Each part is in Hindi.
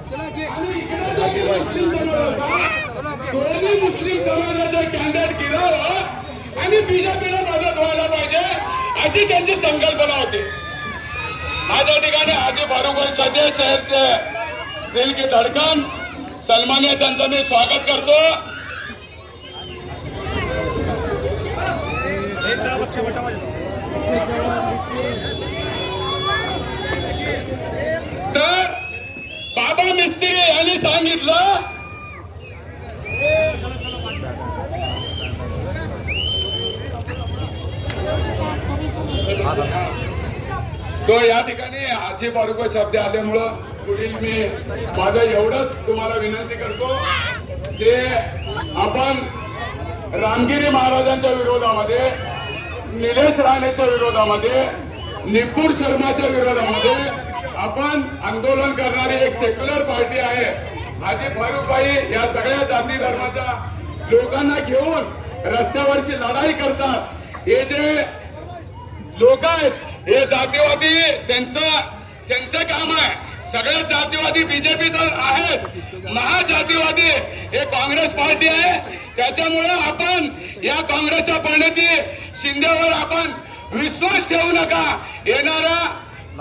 दोन्ही मुस्लिम समाजाचा कॅन्डिडेट गिरावं आणि बीजेपीला मदत व्हायला पाहिजे अशी त्यांची संकल्पना होती. माझ्या ठिकाणी हाजी फारुख सध्या शहरचे दिल की धडकन सन्मान्य त्यांचं मी स्वागत करतो. तर बाबा मिस्त्री यांनी सांगितलं तो या ठिकाणी हाजी फारुख शब्द आल्यामुळं पुढील मी माझं एवढंच तुम्हाला विनंती करतो की आपण रामगिरी महाराजांच्या विरोधामध्ये, निलेश राणेच्या विरोधामध्ये, निपुर शर्माच्या विरोधामध्ये आपण आंदोलन करणारी एक सेक्युलर पार्टी आहे. हाजी फारुख भाई या सगळ्या जाती धर्माच्या लोकांना घेऊन रस्त्यावरची लढाई करतात. हे जे लोक आहेत हे जातीवादी, त्यांचं काम आहे. सगळे जातीवादी बीजेपी तर आहेत, महाजातीवादी हे काँग्रेस पार्टी आहे. त्याच्यामुळे आपण या काँग्रेसच्या प्रणिती शिंदेवर आपण विश्वास ठेवू नका. येणाऱ्या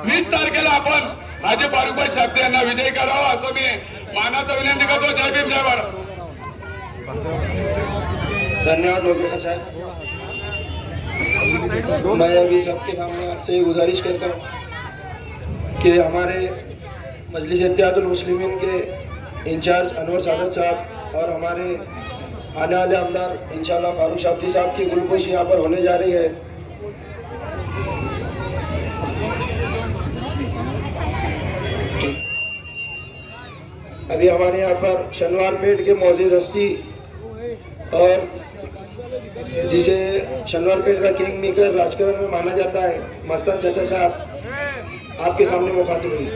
20 तारखेला आपण हाजी फारुख शब्द यांना विजयी करावा असं मी मानाचा विनंती करतो. जय भीम जय भारत. धन्यवाद लोकेश साहब. मैं अभी सबके सामने आपसे गुजारिश करता हूँ कि हमारे मजलिस इत्तेहादुल मुस्लिमीन के इंचार्ज अनवर सादत साहब और हमारे आने वाले आमदार इंशाल्लाह फारूक शाब्दी साहब की गुलपोशी यहाँ पर होने जा रही है. अभी हमारे यहाँ पर शनिवार पेट के मौजूद हस्ती और जिसे शनिवार पेट का किंग मेकर राजकारण में माना जाता है, मस्तान चाचा साहब आपके सामने मुखातिब हुई.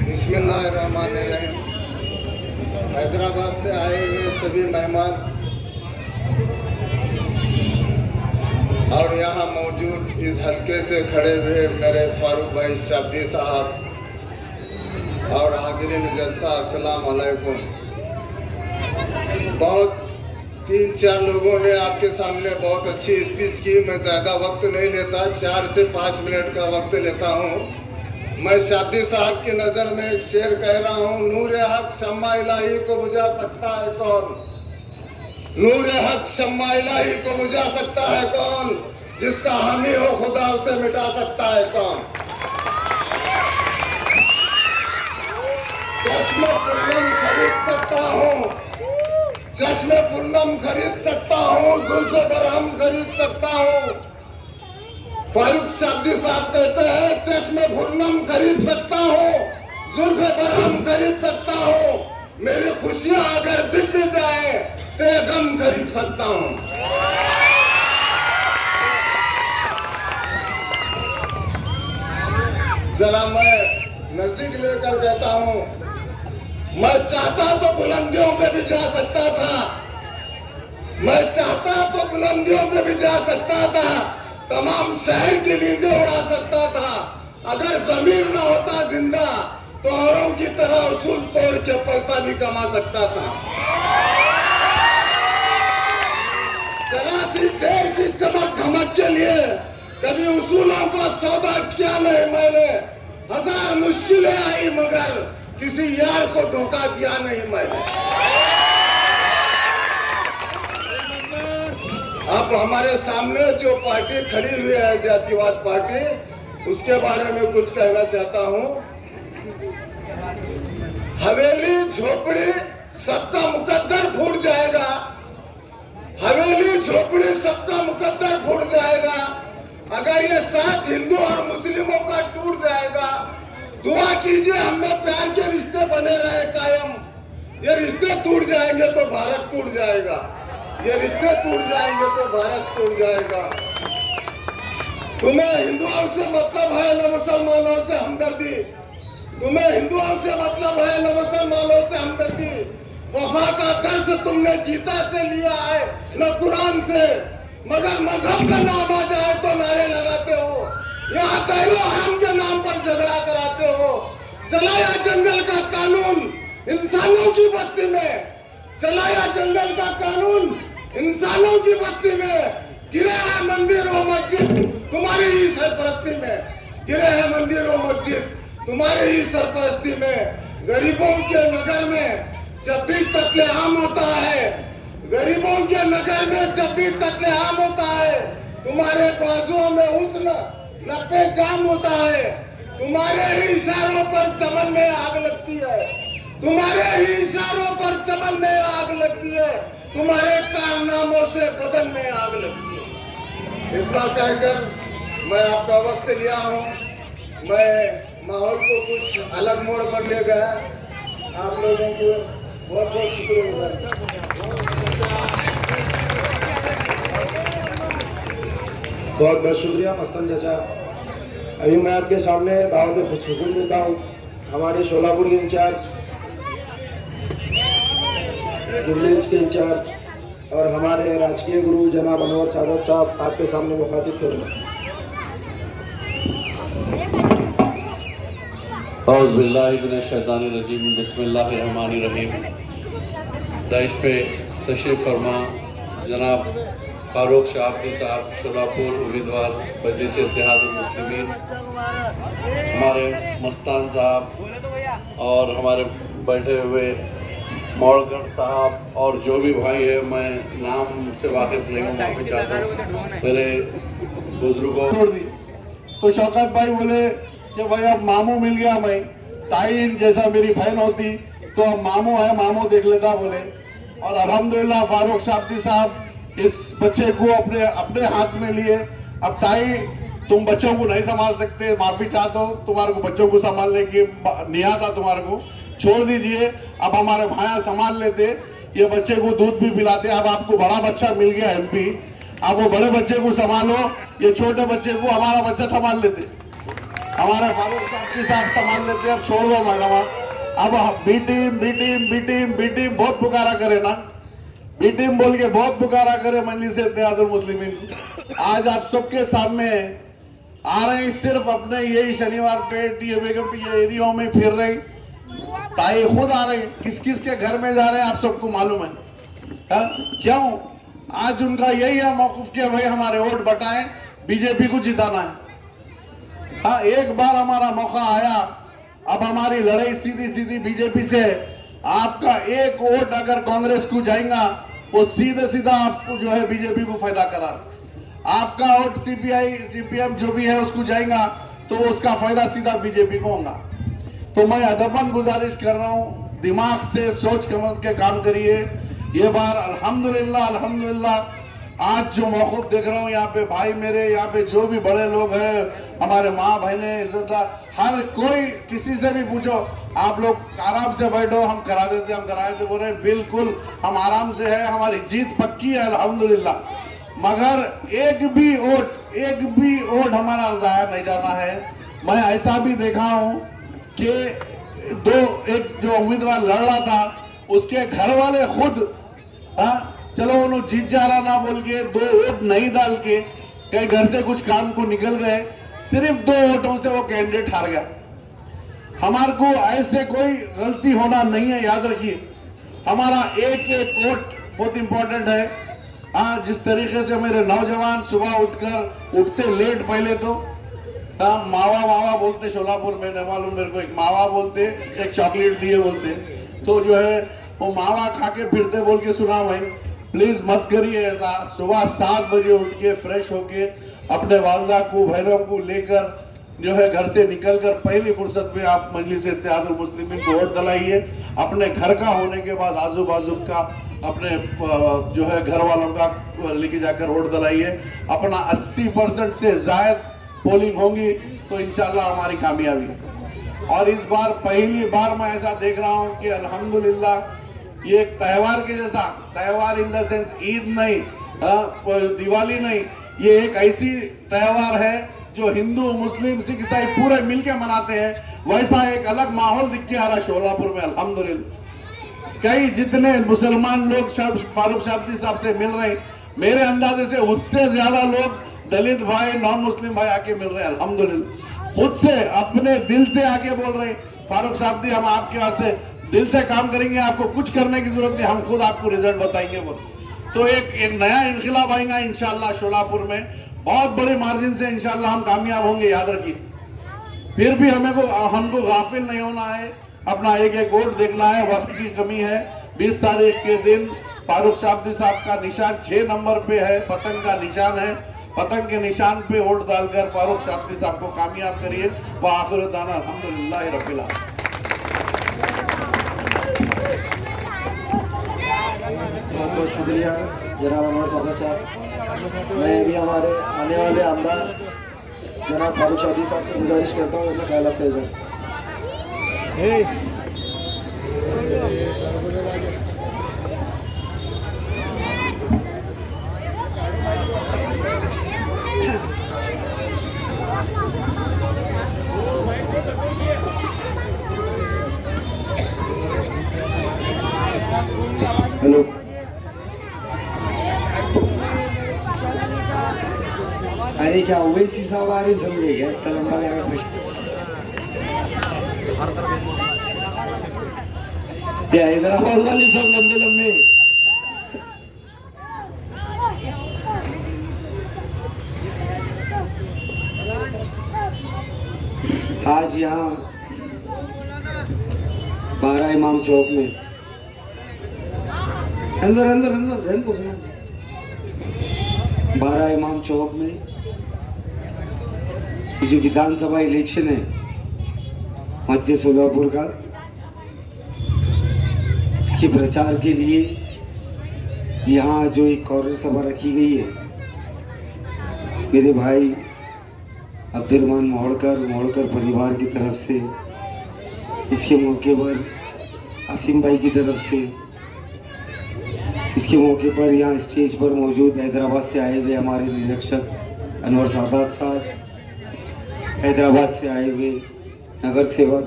बिस्मिल्लाहिर्रहमानिर्रहीम. हैदराबाद से आए हुए सभी मेहमान और यहाँ मौजूद इस हल्के से खड़े हुए मेरे फारूक भाई शाब्दी साहब और हाज़िरीन जलसा, अस्सलाम वालेकुम. बहुत 3-4 लोगों ने आपके सामने बहुत अच्छी स्पीच की. मैं ज़्यादा वक्त नहीं लेता, 4 से 5 मिनट का वक्त लेता हूँ. मैं शाब्दी साहब की नज़र में एक शेर कह रहा हूँ. नूर हक शम्मा इलाही को बुझा सकता है कौन? नूर हक शम्मा इलाही को बुझा सकता है कौन? जिसका हामी हो खुदा उसे मिटा सकता है कौन? चश्मे पूर्णम खरीद सकता हूँ, चश्मे पूर्णम खरीद सकता हूँ, जुल्फ़े बरहम खरीद सकता हूँ. फारूक शाब्दी साहब कहते हैं चश्मे पूर्णम खरीद सकता हूँ, जुल्फ़े बरहम खरीद सकता हूँ. मेरी खुशियाँ अगर बिक भी जाए तो गम खरीद सकता हूँ. जरा मैं नजदीक लेकर कहता हूँ, मैं चाहता तो बुलंदियों पे भी जा सकता था, मैं चाहता तो बुलंदियों पे भी जा सकता था, तमाम शहर की नींदें उड़ा सकता था. अगर जमीर न होता जिंदा तो औरों की तरह उसूल तोड़ के पैसा भी कमा सकता था. जरा सी देर की चमक धमक के लिए कभी उसूलों का सौदा किया नहीं मैंने. 1000 मुश्किलें आई मगर किसी यार को धोखा दिया नहीं मैंने. अब हमारे सामने जो पार्टी खड़ी हुई है जातिवाद पार्टी, उसके बारे में कुछ कहना चाहता हूं. हवेली झोपड़ी सबका मुकद्दर फूट जाएगा, हवेली झोपड़ी सबका मुकद्दर फूट जाएगा. अगर ये साथ हिंदू और मुस्लिमों का टूट जाएगा, दुआ कीजिए हमें प्यार के रिश्ते बने रहे कायम. ये रिश्ते टूट जाएंगे तो भारत टूट जाएगा, ये रिश्ते टूट जाएंगे तो भारत टूट जाएगा. तुम्हें हिंदुओं से मतलब है न मुसलमानों से हमदर्दी, तुम्हें हिंदुओं से मतलब है न मुसलमानों से हमदर्दी. वफा का दर्ज तुमने गीता से लिया है न कुरान से. मगर मजहब का नाम आ जाए तो नारे लगाते हो। यहाँ तैलो हरम के नाम पर झगड़ा कराते हो। चलाया जंगल का कानून इंसानों की बस्ती में, चलाया जंगल का कानून इंसानों की बस्ती में। गिरे हैं मंदिर और मस्जिद तुम्हारी ही सरपरस्ती में, गिरे हैं मंदिर और मस्जिद तुम्हारे ही सरपरस्ती में। गरीबों के नगर में जब भी कत्लेआम होता है, गरीबों के नगर में जब भी कत्लेआम होता है, तुम्हारे बाजुओं में उतना नब्बे जाम होता है। तुम्हारे ही इशारों पर चमन में आग लगती है, तुम्हारे ही इशारों पर चमन में आग लगती है, तुम्हारे कारनामों से बदन में आग लगती है। इतना कहकर मैं आपका वक्त लिया हूँ। मैं माहौल को कुछ अलग मोड़ पर ले गया। आप लोगों को बहुत बहुत शुक्रिया। बहुत बहुत शुक्रिया मस्तन चाचा। अभी मैं आपके सामने दावत हुकुम देता हूँ हमारे शोलापुर के इंचार्ज, विलेज के इंचार्ज और हमारे राजकीय गुरु जनाब अनवर सादत साहब आपके सामने मुखातिब करूँगा। औज़ुबिल्लाहिमिनश्शैतानिर्रजीम बिस्मिल्लाहिर्रहमानिर्रहीम। दाइश पे तशरीफ़ फरमा जनाब फारूक शाहबी साहब शोलापुर उम्मीदवार मजलिस इत्तेहादुल मुस्लिमीन, हमारे मस्तान साहब और हमारे बैठे हुए मौड़गढ़ साहब और जो भी भाई है, मैं नाम से वाकिफ नहीं हूँ, माफी चाहता हूँ। मेरे बुजुर्गों छोड़ दी तो शौकत भाई बोले कि भाई अब मामू मिल गया, मैं ताई जैसा मेरी बहन होती तो अब मामू है, मामू देख लेता बोले। और अल्हम्दुलिल्लाह फारूक शाब्दी साहब इस बच्चे को अपने अपने हाथ में लिए। अब ताई तुम बच्चों को नहीं संभाल सकते, माफी चाहता हूँ, तुम्हारे को बच्चों को संभालने की नियत था, तुम्हारे को छोड़ दीजिए। अब हमारे भाया संभाल लेते, ये बच्चे को दूध भी पिलाते। अब आपको बड़ा बच्चा मिल गया MP, आप वो बड़े बच्चे को संभालो, ये छोटे बच्चे को हमारा बच्चा संभाल लेते, हमारे फारूक साहब संभाल लेते। अब छोड़ दो मैडम। अब B team B team B team B team बहुत पुकारा करे ना, बी टीम बोल के बहुत पुकारा करे मजलिस इत्तेहादुल मुस्लिमीन। आज आप सबके सामने आ रहे हैं, सिर्फ अपने यही शनिवार पेट ये बेगम ये एरिया में फिर रहे, ताई खुद आ रहे, किस किस के घर में जा रहे हैं आप सबको मालूम है। क्यों? आज उनका यही है मौक़िफ़ कि भाई हमारे वोट बटाएं, बीजेपी को जिताना है। हाँ, एक बार हमारा मौका आया, अब हमारी लड़ाई सीधी सीधी बीजेपी से। आपका एक वोट अगर कांग्रेस को जाएगा, वो सीधे सीधा आपको जो है बीजेपी को फायदा करा। आपका वोट CPM जो भी है उसको जाएगा तो उसका फायदा सीधा बीजेपी को होगा। तो मैं अदबन गुजारिश कर रहा हूँ, दिमाग से सोच समझ के काम करिए। ये बार अल्हम्दुलिल्लाह अल्हम्दुलिल्लाह आज जो मौक़िफ़ देख रहा हूँ, यहाँ पे भाई मेरे, यहाँ पे जो भी बड़े लोग हैं, हमारे माँ बहने, इज्जतदार, हर कोई किसी से भी पूछो, आप लोग आराम से बैठो, हम करा देते, हम करा देते बोल रहे, बिल्कुल हम आराम से है, हमारी जीत पक्की है अल्हम्दुलिल्लाह। मगर एक भी वोट हमारा ज़ाया नहीं जाना है। मैं ऐसा भी देखा हूँ कि एक जो उम्मीदवार लड़ रहा था, उसके घर वाले खुद चलो उन्होंने जीत जा रहा ना बोल के 2 वोट नहीं डाल के कहीं घर से कुछ काम को निकल गए, सिर्फ 2 वोटों से वो कैंडिडेट हार गया। हमारे को ऐसे कोई गलती होना नहीं है, याद रखिए। हमारा एक वोट बहुत इंपॉर्टेंट है। हाँ, जिस तरीके से मेरे नौजवान सुबह उठते लेट, पहले तो मावा बोलते शोलापुर में, नहीं मालूम मेरे को, एक मावा बोलते, एक चॉकलेट दिए बोलते, तो जो है वो मावा खा के फिरते बोल के सुना। भाई प्लीज मत करिए ऐसा। सुबह 7 बजे उठ के फ्रेश होके अपने वालदा को, बहनों को लेकर जो है घर से निकलकर पहली फुर्सत में आप मजलिस इत्तेहादुल मुस्लिमीन को वोट दिलाइए। अपने घर का होने के बाद आजू बाजू का अपने जो है घर वालों का लेके जाकर वोट दिलाइए। अपना 80% से ज्यादा पोलिंग होंगी तो इंशाल्लाह हमारी कामयाबी है। और इस बार पहली बार मैं ऐसा देख रहा हूं कि अल्हम्दुलिल्लाह ये एक त्यौहार के जैसा, त्यौहार इन द सेंस ईद नहीं, दिवाली नहीं, ये एक ऐसी त्यौहार है जो हिंदू मुस्लिम सिख ईसाई पूरे मिलके मनाते हैं। वैसा एक अलग माहौल दिख के आ रहा शोलापुर में अल्हम्दुलिल्लाह। कई जितने मुसलमान लोग फारूक शाब्दी साहब से मिल रहे, मेरे अंदाजे से उससे ज्यादा लोग दलित भाई नॉन मुस्लिम भाई आके मिल रहे हैं अल्हम्दुलिल्लाह, खुद से अपने दिल से आके बोल रहे हैं फारूक साहब जी हम आपके वास्ते दिल से काम करेंगे, आपको कुछ करने की जरूरत नहीं, हम खुद आपको रिजल्ट बताएंगे बोल। तो एक नया इनकलाब आएगा इंशाल्लाह शोलापुर में, बहुत बड़े मार्जिन से इंशाल्लाह हम कामयाब होंगे, याद रखिए। फिर भी हमको गाफिल नहीं होना है, अपना एक एक वोट देखना है, वक्त की कमी है। 20 तारीख के दिन फारूक शाब्दी साहब का निशान 6 नंबर पे है, पतंग का निशान है, पतंग के निशान पे वोट डालकर फारूक शाब्दी साहब को कामयाब करिए। व आखिर दाना अल्हम्दुलिल्लाह रब्बिल आलमीन। बहुत बहुत शुक्रिया जनाब अनवर सादा साहब। मैं भी हमारे आने वाले आमदार जनाब फारूक शाब्दी साहब को गुजारिश करता हूँ अपना ख्याल रखते जाए। हेलो, अरे क्या ओवैसी साहब आ रहे समझे क्या इतना लंबा क्या हैदराबाद वाले सब लंबे लंबे। आज यहाँ 12 इमाम चौक में अंदर अंदर अंदर रहने को 12 इमाम चौक में ये जो विधानसभा इलेक्शन है मध्य सोलापुर का, इसके प्रचार के लिए यहाँ जो एक कॉर्नर सभा रखी गई है, मेरे भाई अब्दुर्रहमान मोहड़कर परिवार की तरफ से, इसके मौके पर आसिम भाई की तरफ से, इसके मौके पर यहाँ स्टेज पर मौजूद हैदराबाद से आए हुए हमारे निरीक्षक अनवर सादात साहब, हैदराबाद से आए हुए नगर सेवक,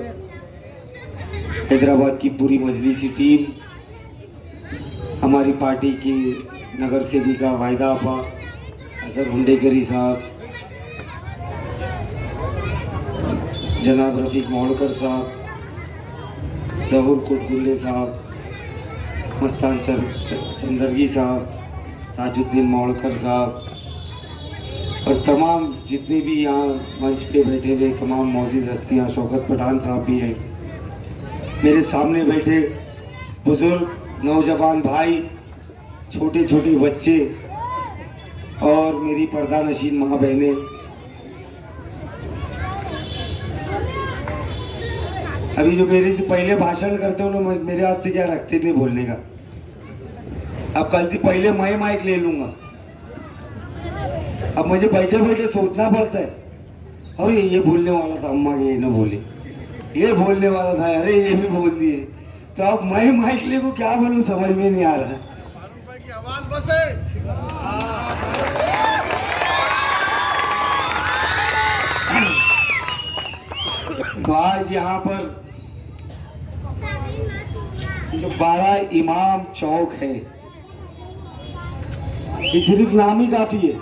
हैदराबाद की पूरी मजलिसी टीम, हमारी पार्टी की नगर सेविका वाहिदा आपा, अजहर हुंडेकरी साहब, जनाब रफीक मोहड़कर साहब, जहूर कोटगुल्ले साहब, मस्तान चंदरगी साहब, ताजुद्दीन मोहड़कर साहब और तमाम जितने भी यहाँ मंच पे बैठे हुए तमाम मौजूद हस्तियाँ, शौकत पठान साहब भी हैं, मेरे सामने बैठे बुजुर्ग नौजवान भाई, छोटे छोटे बच्चे और मेरी पर्दा नशीन माँ बहनें, अभी जो मेरे से पहले भाषण करते हो ना, मेरे वास्ते क्या रखते नहीं बोलने का। अब कल से पहले मैं माइक ले लूंगा। अब मुझे बैठे बैठे सोचना पड़ता है, और ये बोलने वाला था, अम्मा ये न बोले, ये बोलने वाला था, अरे ये भी बोल दिए, तो अब मैं माइक ले को क्या बोलूं समझ में नहीं आ रहा है। आवाज बस है। तो आज यहाँ पर जो 12 इमाम चौक है, ये सिर्फ नाम ही काफी है,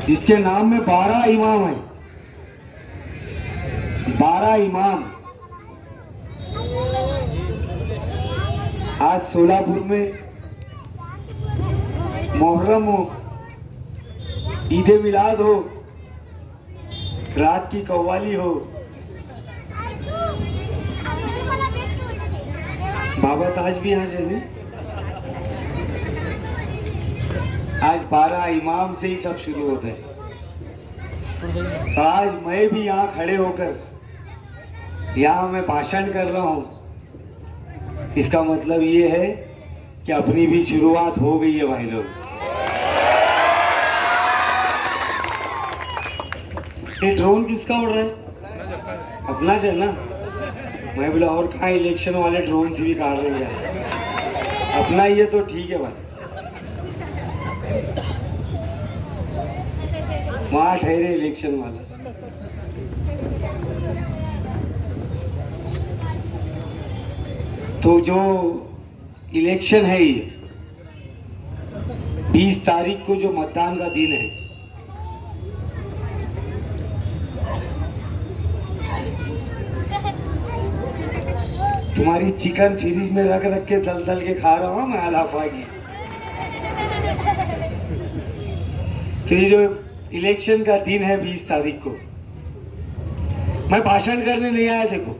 जिसके नाम में 12 इमाम है, 12 इमाम। आज सोलापुर में मोहर्रम हो, ईद ए मिलाद हो, रात की कव्वाली हो, बाबा ताज भी यहाँ चले, आज 12 इमाम से ही सब शुरू होता है। तो आज मैं भी यहाँ खड़े होकर यहाँ मैं भाषण कर रहा हूँ, इसका मतलब ये है कि अपनी भी शुरुआत हो गई है भाई लोग। ये ड्रोन किसका उड़ रहा है? अपना जो है ना, मैं बोला और कहाँ इलेक्शन वाले ड्रोन से भी काट रहे हैं, अपना ये तो ठीक है भाई। वहां ठहरे इलेक्शन वाला। तो जो इलेक्शन है ये 20 तारीख को जो मतदान का दिन है, तुम्हारी चिकन फ्रिज में रख रख के दल दल के खा रहा हूँ मैं अलाफागी। तो ये जो इलेक्शन का दिन है 20 तारीख को, मैं भाषण करने नहीं आया, देखो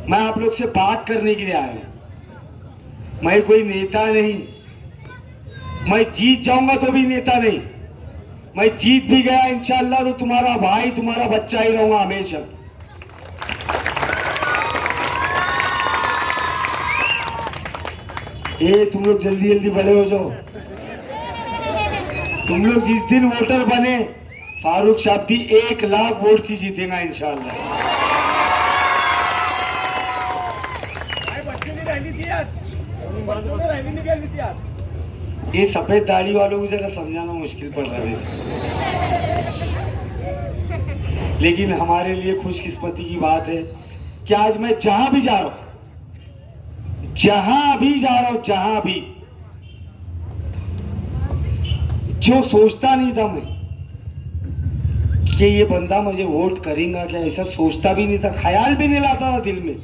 मैं आप लोग से बात करने के लिए आया हूं। मैं कोई नेता नहीं, मैं जीत जाऊंगा तो भी नेता नहीं, मैं जीत भी गया इंशाल्लाह तो तुम्हारा भाई तुम्हारा बच्चा ही रहूंगा हमेशा। ये तुम लोग जल्दी जल्दी बड़े हो जाओ। तुम लोग जिस दिन वोटर बने, फारूक शाब्दी 1 लाख वोट से जीतेगा इंशाल्लाह। ये सफेद दाढ़ी वालों को जरा समझाना मुश्किल पड़ रहा है, लेकिन हमारे लिए खुशकिस्मती की बात है कि आज मैं जहां भी जा रहा हूं, जहां भी जो सोचता नहीं था मैं कि ये बंदा मुझे वोट करेगा क्या, ऐसा सोचता भी नहीं था, ख्याल भी नहीं लाता था दिल में।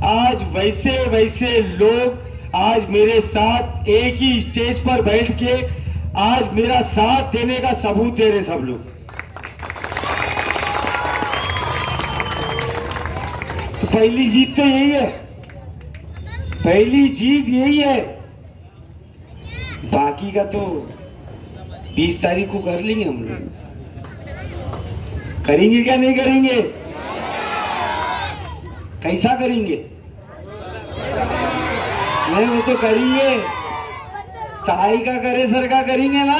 आज वैसे वैसे लोग आज मेरे साथ एक ही स्टेज पर बैठ के आज मेरा साथ देने का सबूत दे रहे सब लोग। तो पहली जीत तो यही है, पहली जीत यही है। बाकी का तो 20 तारीख को कर लेंगे हम लोग। करेंगे क्या नहीं करेंगे? कैसा करेंगे? नहीं वो तो करेंगे, ताई का करे सर का करेंगे ना।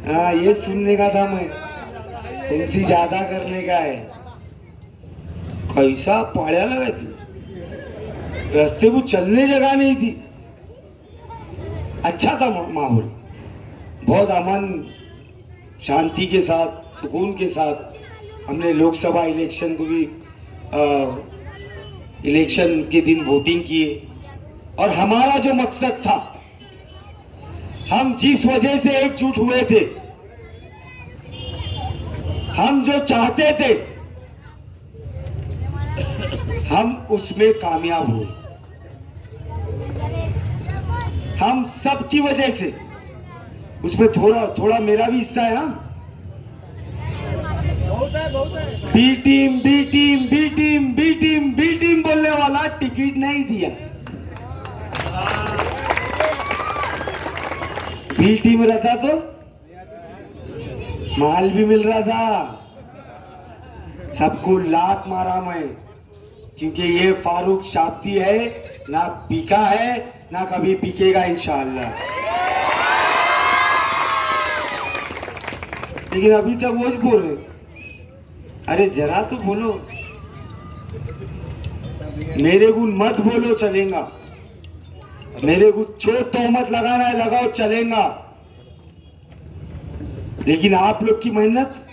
हाँ ये सुनने का था मैं, उनसे ज्यादा करने का है। कैसा पढ़ा लगा थी, रास्ते को चलने जगह नहीं थी। अच्छा था माहौल, बहुत अमन शांति के साथ सुकून के साथ हमने लोकसभा इलेक्शन को भी इलेक्शन के दिन वोटिंग किए। और हमारा जो मकसद था, हम जिस वजह से एकजुट हुए थे, हम जो चाहते थे, हम उसमें कामयाब हुए। हम सब की वजह से, उसमें थोड़ा थोड़ा मेरा भी हिस्सा है। हाँ B team B team B team B team B team बोलने वाला टिकट नहीं दिया। बी टीम रहता तो माल भी मिल रहा था। सबको लात मारा मैं, क्योंकि ये फारूक शाब्दी है, ना पीका है ना कभी पीकेगा इंशाअल्लाह। लेकिन अभी तक वो बोल रहे, अरे जरा तो बोलो, मेरे को मत बोलो चलेगा, मेरे को चोट तोहमत लगाना है लगाओ चलेगा, लेकिन आप लोग की मेहनत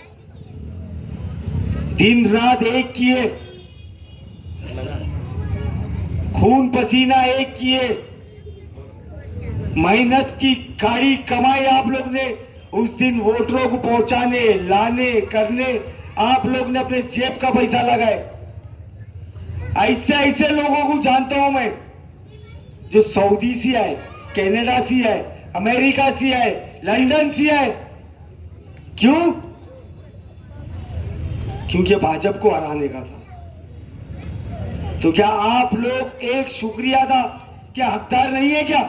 दिन रात एक किए, खून पसीना एक किए, मेहनत की काड़ी कमाई आप लोग ने उस दिन वोटरों को पहुंचाने लाने करने, आप लोग ने अपने जेब का पैसा लगाए। ऐसे ऐसे लोगों को जानता हूं मैं जो सऊदी से आए, कनाडा से आए, अमेरिका से आए, लंदन से आए। क्यों? क्योंकि भाजपा को हराने का था। तो क्या आप लोग एक शुक्रिया अदा क्या हकदार नहीं है क्या?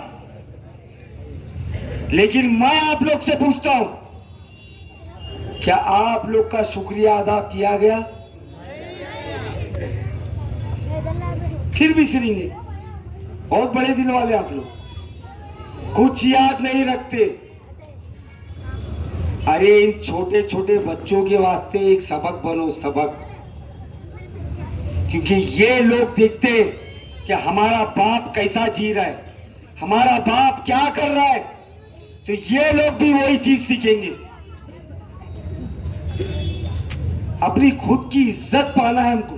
लेकिन मैं आप लोग से पूछता हूं, क्या आप लोग का शुक्रिया अदा किया गया? फिर बिसरेंगे। बहुत बड़े दिल वाले आप लोग, कुछ याद नहीं रखते। अरे इन छोटे छोटे बच्चों के वास्ते एक सबक बनो, सबक। क्योंकि ये लोग देखते हैं कि हमारा बाप कैसा जी रहा है, हमारा बाप क्या कर रहा है, तो ये लोग भी वही चीज सीखेंगे। अपनी खुद की इज्जत पाना है हमको,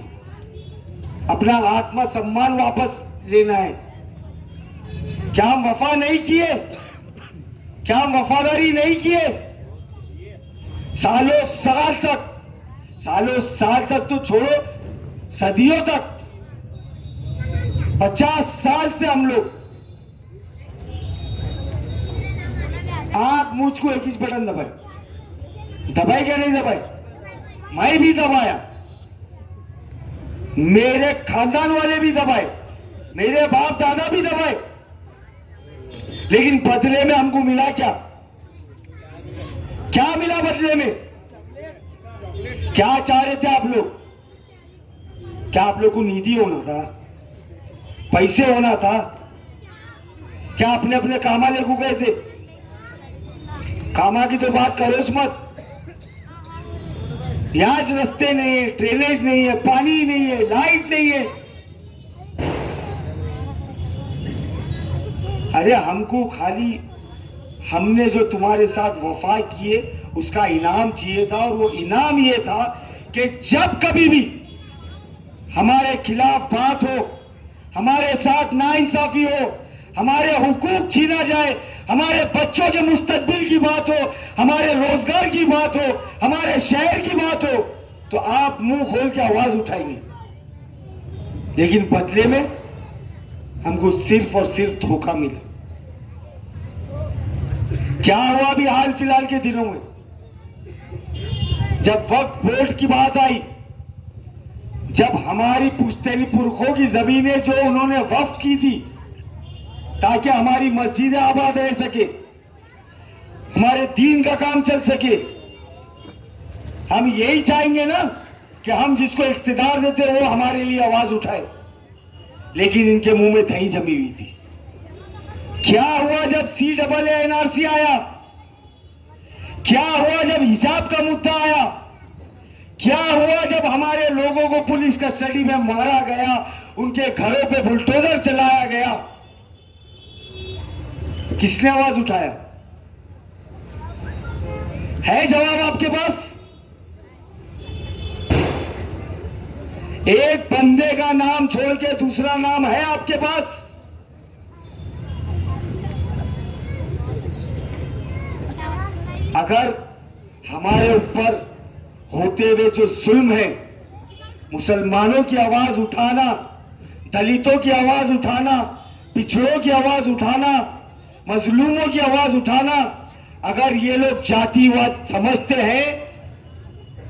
अपना आत्मा सम्मान वापस लेना है। क्या हम वफा नहीं किए? क्या हम वफादारी नहीं किए? सालों साल तक तो छोड़ो, सदियों तक, 50 साल से हम लोग आंख मूछ को एक ही बटन दबाए क्या नहीं दबाए? मैं भी दबाया, मेरे खानदान वाले भी दबाए, मेरे बाप दादा भी दबाए, लेकिन बदले में हमको मिला क्या? क्या मिला बदले में? क्या चाह रहे थे आप लोग? क्या आप लोग को निधि होना था? पैसे होना था? क्या अपने अपने कामा लेको गए थे? कामा की तो बात करो मत। यहां रास्ते नहीं है, ड्रेनेज नहीं है, पानी नहीं है, लाइट नहीं है। अरे हमको खाली हमने जो तुम्हारे साथ वफा किए उसका इनाम चाहिए था, और वो इनाम ये था कि जब कभी भी हमारे खिलाफ बात हो, हमारे साथ नाइंसाफी हो, हमारे हुकूक छीना जाए, हमारे बच्चों के मुस्तकबिल की बात हो, हमारे रोजगार की बात हो, हमारे शहर की बात हो, तो आप मुंह खोल के आवाज उठाएंगे। लेकिन बदले में हमको सिर्फ और सिर्फ धोखा मिला। क्या हुआ अभी हाल फिलहाल के दिनों में? जब वक्फ बोर्ड की बात आई, जब हमारी पुश्तैनी पुरखों की जमीनें जो उन्होंने वक्फ की थी ताकि हमारी मस्जिदें आबाद रह सके, हमारे दीन का काम चल सके, हम यही चाहेंगे ना कि हम जिसको इख्तिदार देते वो हमारे लिए आवाज उठाए। लेकिन इनके मुंह में दही जमी हुई थी। क्या हुआ जब CAA NRC आया? क्या हुआ जब हिजाब का मुद्दा आया? क्या हुआ जब हमारे लोगों को पुलिस कस्टडी में मारा गया, उनके घरों पे बुलडोजर चलाया गया? किसने आवाज उठाया? है जवाब आपके पास? एक बंदे का नाम छोड़ के दूसरा नाम है आपके पास? अगर हमारे ऊपर होते हुए जो जुल्म है, मुसलमानों की आवाज उठाना, दलितों की आवाज उठाना, पिछड़ों की आवाज उठाना, मजलूमों की आवाज उठाना, अगर ये लोग जातिवाद समझते हैं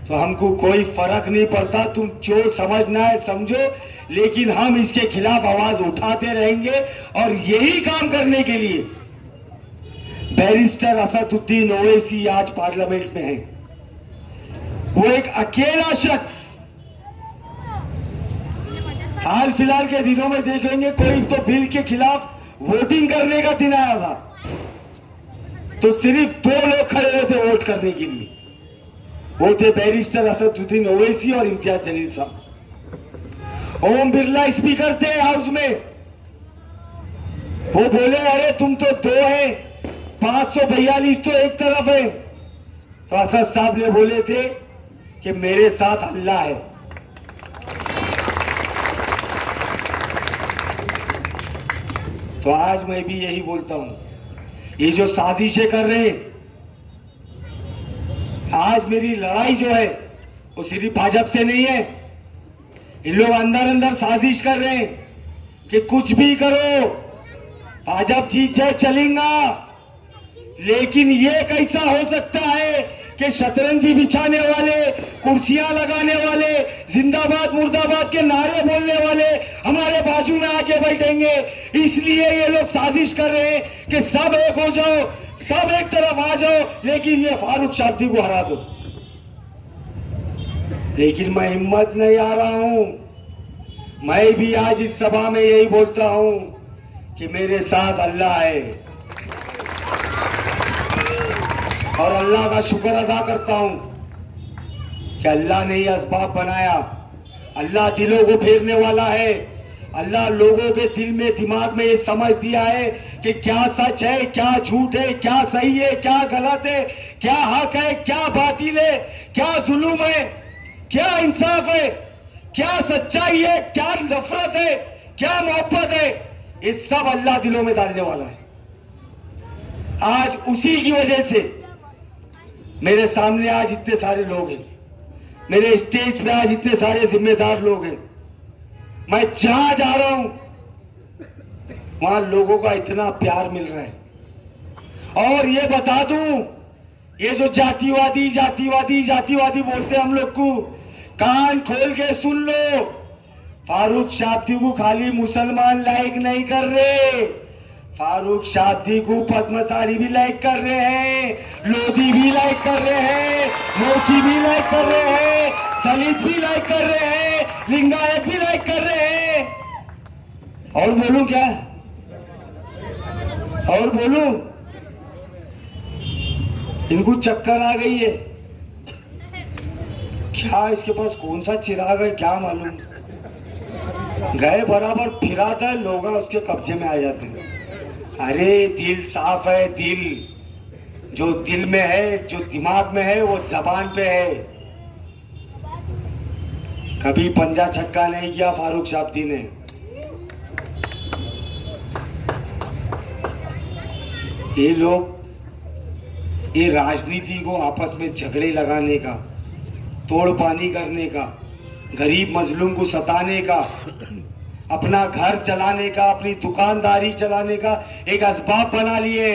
तो हमको कोई फर्क नहीं पड़ता, तुम जो समझना है समझो, लेकिन हम इसके खिलाफ आवाज उठाते रहेंगे। और यही काम करने के लिए बैरिस्टर असदुद्दीन ओवैसी आज पार्लियामेंट में है। वो एक अकेला शख्स, हाल फिलहाल के दिनों में देखेंगे कोई तो बिल के खिलाफ वोटिंग करने का दिन आया था तो सिर्फ 2 लोग खड़े हुए थे वोट करने के लिए। वो थे बैरिस्टर असदुद्दीन ओवैसी और इम्तियाज जलील साहब। ओम बिरला स्पीकर थे हाउस में, वो बोले अरे तुम तो 2 है, 542 तो एक तरफ है। तो असद साहब ने बोले थे कि मेरे साथ अल्लाह है। तो आज मैं भी यही बोलता हूं, ये जो साजिशें कर रहे हैं, आज मेरी लड़ाई जो है वो सिर्फ भाजपा से नहीं है। इन लोग अंदर अंदर साजिश कर रहे हैं कि कुछ भी करो, भाजपा जीत जाए चलेगा। लेकिन ये कैसा हो सकता है कि शतरंजी बिछाने वाले, कुर्सियां लगाने वाले, जिंदाबाद मुर्दाबाद के नारे बोलने वाले हमारे बाजू में आके बैठेंगे? इसलिए ये लोग साजिश कर रहे हैं कि सब एक हो जाओ, सब एक तरफ आ जाओ, लेकिन ये फारूक शाब्दी को हरा दो। लेकिन मैं हिम्मत नहीं आ रहा हूं। मैं भी आज इस सभा में यही बोलता हूं कि मेरे साथ अल्लाह है और अल्लाह का शुक्र अदा करता हूं कि अल्लाह ने यह असबाब बनाया। अल्लाह दिलों को फेरने वाला है। अल्लाह लोगों के दिल में, दिमाग में ये समझ दिया है कि क्या सच है, क्या झूठ है, क्या सही है, क्या गलत है, क्या हक है, क्या बातिल है, क्या जुल्म है, क्या इंसाफ है, क्या सच्चाई है, क्या नफरत है, क्या मोहब्बत है। ये सब अल्लाह दिलों में डालने वाला है। आज उसी की वजह से मेरे सामने आज इतने सारे लोग हैं, मेरे स्टेज पे आज इतने सारे जिम्मेदार लोग हैं। मैं जहां जा रहा हूं वहां लोगों का इतना प्यार मिल रहा है। और ये बता दूं, ये जो जातिवादी जातिवादी जातिवादी बोलते हैं हम लोग को, कान खोल के सुन लो, फारूक शाब्दी को खाली मुसलमान लाइक नहीं कर रहे, फारूक शाब्दी को पद्मसारी भी लाइक कर रहे हैं, लोधी भी लाइक कर रहे हैं, मोची भी लाइक कर रहे हैं, दलित भी लाइक कर रहे हैं, लिंगायत भी लाइक कर रहे हैं। और बोलूं क्या, और बोलूं, इनको चक्कर आ गई है क्या, इसके पास कौन सा चिराग है क्या मालूम, गए बराबर फिराता है, लोग उसके कब्जे में आ जाते हैं। अरे दिल साफ है, दिल जो दिल में है, जो दिमाग में है, वो जबान पे है। कभी पंजा छक्का नहीं किया फारूक शाब्दी ने। ये लोग ये राजनीति को आपस में झगड़े लगाने का, तोड़ पानी करने का, गरीब मजलूम को सताने का, अपना घर चलाने का, अपनी दुकानदारी चलाने का एक असबाब बना लिए।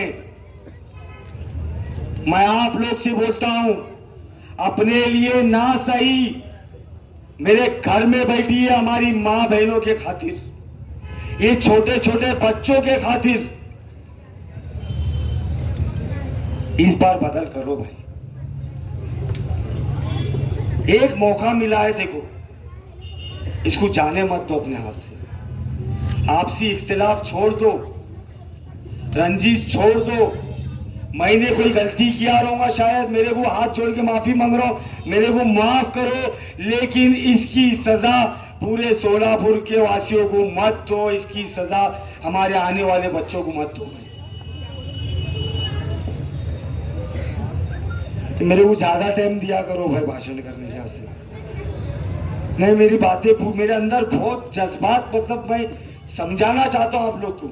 मैं आप लोग से बोलता हूं, अपने लिए ना सही, मेरे घर में बैठी है हमारी मां बहनों के खातिर, ये छोटे छोटे बच्चों के खातिर इस बार बदल करो भाई। एक मौका मिला है, देखो इसको जाने मत दो अपने हाथ से। आपसी इख्तिलाफ छोड़ दो, रंजिश छोड़ दो। मैंने कोई गलती किया रहूंगा शायद, मेरे को हाथ जोड़ के माफी मांग रहा हूं, मेरे को माफ करो, लेकिन इसकी सजा पूरे सोलापुर के वासियों को मत दो, इसकी सजा हमारे आने वाले बच्चों को मत दो। मेरे को ज्यादा टाइम दिया करो भाई भाषण करने के वास्ते। नहीं, मेरी बातें मेरे अंदर बहुत जज्बात, मतलब मैं समझाना चाहता हूं आप लोग को,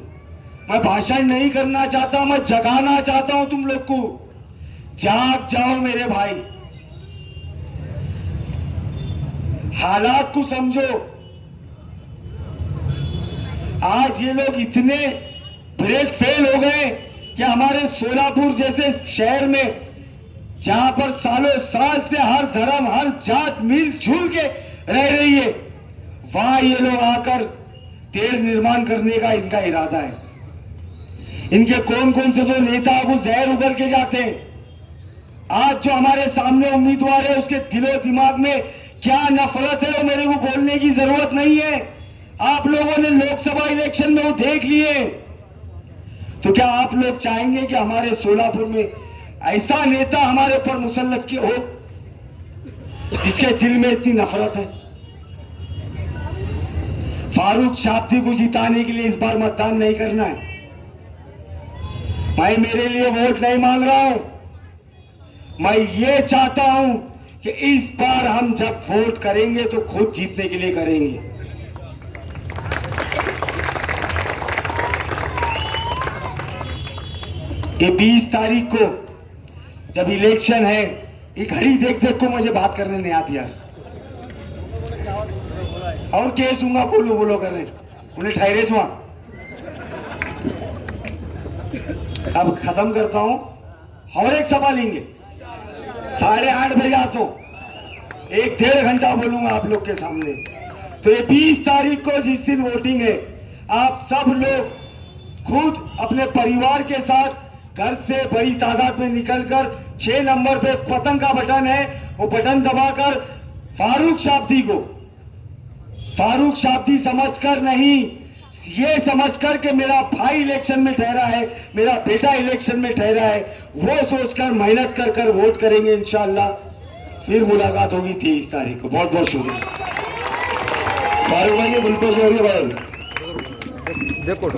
मैं भाषण नहीं करना चाहता, मैं जगाना चाहता हूं तुम लोग को। जाग जाओ मेरे भाई, हालात को समझो। आज ये लोग इतने ब्रेक फेल हो गए कि हमारे सोलापुर जैसे शहर में, जहां पर सालों साल से हर धर्म हर जात मिलजुल के रह रही है, वहां ये लोग आकर तेल निर्माण करने का इनका इरादा है। इनके कौन कौन से तो नेता वो जहर उगल के जाते हैं। आज जो हमारे सामने उम्मीदवार है उसके दिलो दिमाग में क्या नफरत है वो मेरे को बोलने की जरूरत नहीं है। आप लोगों ने लोकसभा इलेक्शन में वो देख लिए। तो क्या आप लोग चाहेंगे कि हमारे सोलापुर में ऐसा नेता हमारे ऊपर मुसल्लत के हो जिसके दिल में इतनी नफरत है? फारूक शाब्दी को जिताने के लिए इस बार मतदान नहीं करना है। मैं मेरे लिए वोट नहीं मांग रहा हूं, मैं ये चाहता हूं कि इस बार हम जब वोट करेंगे तो खुद जीतने के लिए करेंगे। ये 20 तारीख को जब इलेक्शन है, ये घड़ी देख देख को मुझे बात करने नहीं आती यार। और केस हूंगा बोलो बोलो करने, उन्हें ठहरे सुहा। अब खत्म करता हूं और एक सभा लेंगे 8:30 बजे आता हूं, 1-1.5 घंटा बोलूंगा आप लोग के सामने। तो ये 20 तारीख को जिस दिन वोटिंग है, आप सब लोग खुद अपने परिवार के साथ घर से बड़ी तादाद में निकलकर 6 नंबर पे पतंग का बटन है, वो बटन दबाकर फारूक शाब्दी समझकर नहीं, ये समझकर कि मेरा भाई इलेक्शन में ठहरा है, मेरा बेटा इलेक्शन में ठहरा है, वो सोचकर मेहनत कर कर वोट करेंगे इंशाअल्लाह। फिर मुलाकात होगी 23 तारीख को। बहुत बहुत शुक्रिया। फारूक भाई बिल्कुल देखो